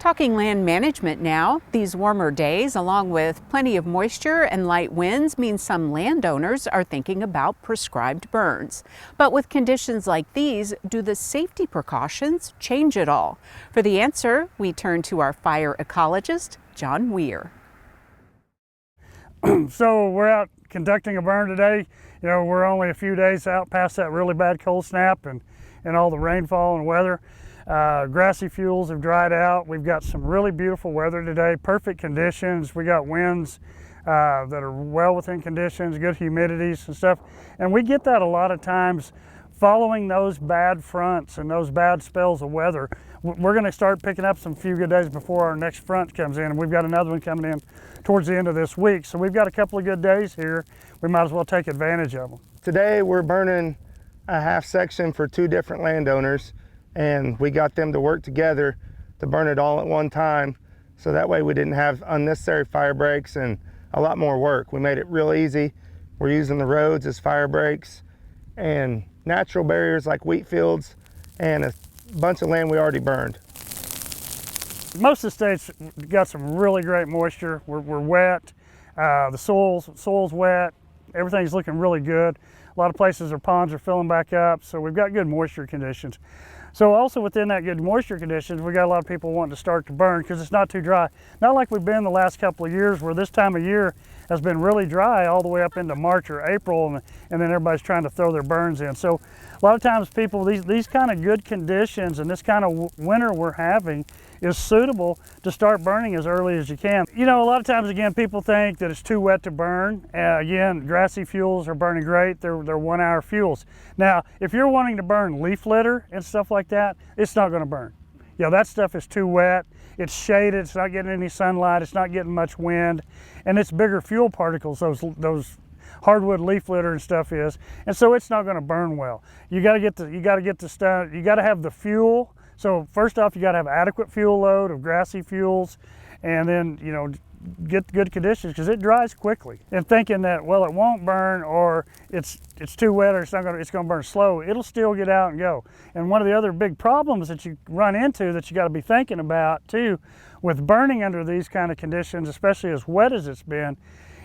Talking land management now. These warmer days, along with plenty of moisture and light winds, mean some landowners are thinking about prescribed burns. But with conditions like these, do the safety precautions change at all? For the answer, we turn to our fire ecologist, John Weir. So we're out conducting a burn today. You know, we're only a few days out past that really bad cold snap and all the rainfall and weather. Grassy fuels have dried out. We've got some really beautiful weather today, perfect conditions. We got winds that are well within conditions, good humidities and stuff. And we get that a lot of times following those bad fronts and those bad spells of weather. We're going to start picking up some few good days before our next front comes in, and we've got another one coming in towards the end of this week. So we've got a couple of good days here. We might as well take advantage of them. Today we're burning a half section for two different landowners, and we got them to work together to burn it all at one time, so that way we didn't have unnecessary fire breaks and a lot more work. We made it real easy. We're using the roads as fire breaks and natural barriers like wheat fields and a bunch of land we already burned. Most of the state's got some really great moisture. We're wet, the soil's wet, everything's looking really good. A lot of places our ponds are filling back up, so we've got good moisture conditions. So also within that good moisture conditions, we got a lot of people wanting to start to burn because it's not too dry. Not like we've been the last couple of years where this time of year has been really dry all the way up into March or April, and then everybody's trying to throw their burns in. So a lot of times people, these kind of good conditions and this kind of winter we're having is suitable to start burning as early as you can. You know, a lot of times, again, people think that it's too wet to burn. Again, grassy fuels are burning great. They're 1 hour fuels. Now, if you're wanting to burn leaf litter and stuff like that, it's not going to burn. You know, that stuff is too wet. It's shaded. It's not getting any sunlight. It's not getting much wind, and it's bigger fuel particles. Those hardwood leaf litter and stuff is, and so it's not going to burn well. You got to get the stuff. You got to have the fuel. So first off, you got to have adequate fuel load of grassy fuels, and then, you know, get good conditions because it dries quickly. And thinking that, well, it won't burn, or it's too wet, or it's going to burn slow, it'll still get out and go. And one of the other big problems that you run into that you got to be thinking about too with burning under these kind of conditions, especially as wet as it's been,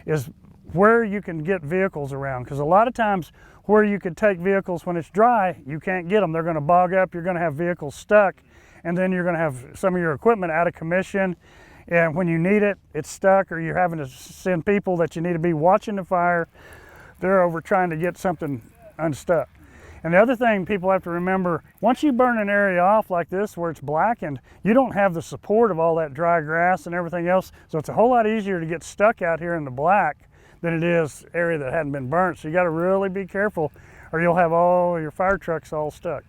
is where you can get vehicles around, because a lot of times where you could take vehicles when it's dry, you can't get them. They're going to bog up. You're going to have vehicles stuck, and then you're going to have some of your equipment out of commission, and when you need it, it's stuck, or you're having to send people that you need to be watching the fire. They're over trying to get something unstuck. And the other thing people have to remember, once you burn an area off like this where it's blackened, you don't have the support of all that dry grass and everything else, so it's a whole lot easier to get stuck out here in the black than it is area that hadn't been burnt. So you got to really be careful, or you'll have all your fire trucks all stuck.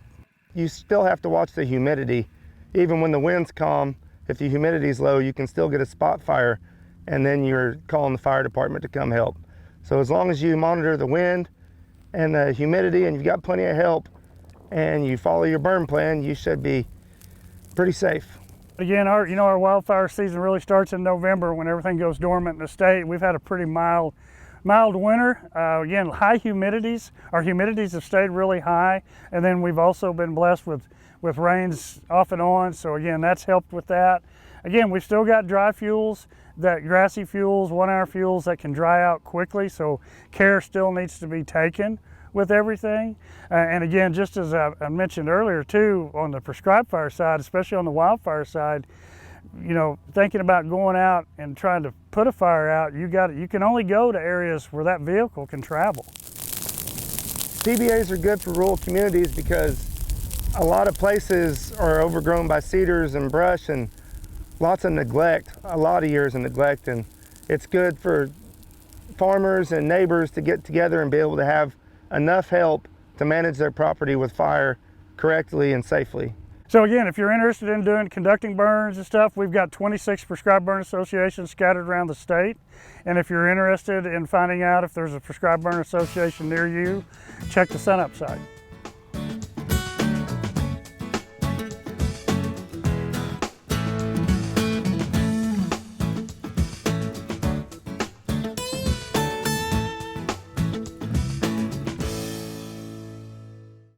You still have to watch the humidity. Even when the wind's calm, if the humidity's low, you can still get a spot fire, and then you're calling the fire department to come help. So as long as you monitor the wind and the humidity and you've got plenty of help and you follow your burn plan, you should be pretty safe. Again, our wildfire season really starts in November when everything goes dormant in the state. We've had a pretty mild winter. Again, high humidities. Our humidities have stayed really high, and then we've also been blessed with rains off and on. So again, that's helped with that. Again, we've still got dry fuels, that grassy fuels, 1 hour fuels that can dry out quickly. So care still needs to be taken with everything. And again, just as I mentioned earlier too, on the prescribed fire side, especially on the wildfire side, you know, thinking about going out and trying to put a fire out, you can only go to areas where that vehicle can travel. PBAs are good for rural communities because a lot of places are overgrown by cedars and brush and lots of neglect, a lot of years of neglect, and it's good for farmers and neighbors to get together and be able to have enough help to manage their property with fire correctly and safely. So again, if you're interested in conducting burns and stuff, we've got 26 prescribed burn associations scattered around the state. And if you're interested in finding out if there's a prescribed burn association near you, check the SunUp site.